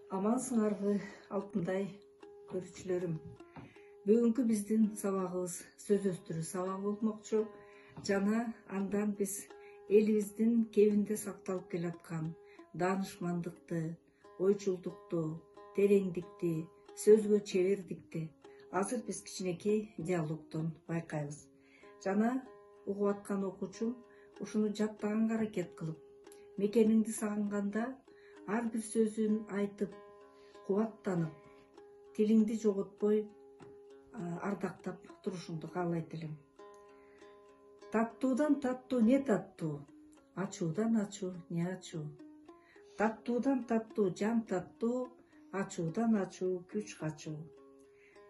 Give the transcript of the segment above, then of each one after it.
Амансыңарбы алтындай көрүүчүлөрүм. Бүгүнкү биздин сабагыбыз сөз өстүрүү сабагы болмокчу. Жана андан биз элибиздин кебинде сакталып келаткан даанышмандыкты, ойчулдукту, тереңдикти, сөзгө чебердикти азыр биз кичинекей диалогдон байкайбыз. Жана угуп аткан окуучум ушуну жаттаганга аракет кылып, мекениңди сагынганда ар бир сөзүн айтып, кубаттанып, тилиңди жоготпой ардактап турушуңду каалайт элем. Таттуудан таттуу не таттуу, ачуудан ачуу не ачуу. Таттуудан таттуу жан таттуу, ачуудан ачуу күч качуу.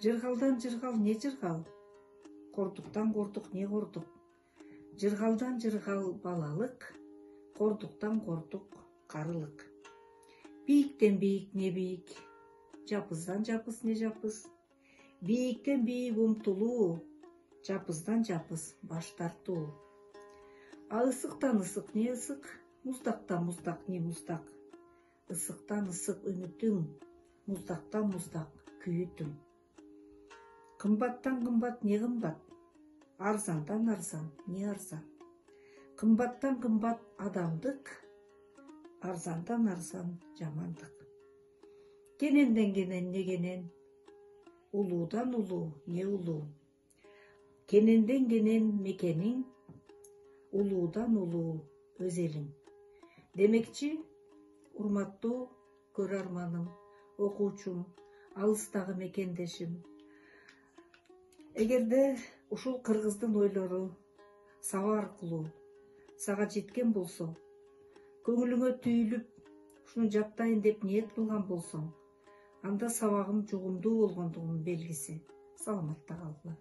Жыргалдан жыргал не жыргал, кордуктан кордук не кордук. Жыргалдан жыргал балалык, кордуктан кордук карылык. Бийиктен бийик не бийик, жапыздан жапыз не жапыз. Бийиктен бийик умтулуу, жапыздан жапыз баш тартуу. А ысыктан ысык не ысык, муздактан муздак не муздак. Ысыктан ысык үмүтүң, муздактан муздак күйүтүң. Кымбаттан кымбат не кымбат, арзандан арзан не арзан. Кымбаттан кымбат адамдык, арзандан арзан жамандык. Кененден кенен не кенен, улуудан улуу не улуу. Кененден кенен мекениң, улуудан улуу өз элиң. Демекчи, урматтуу көрөрманым, окуучум, алыстагы мекендешим, эгерде ушул кыргыздын ойлору саба аркылуу сага жеткен болсо, көңүлүңө түйүлүп, ушуну жаттайын деп ниет кылган болсоң, анда сабагым жугумдуу болгондугунун белгиси. Саламатта калгыла.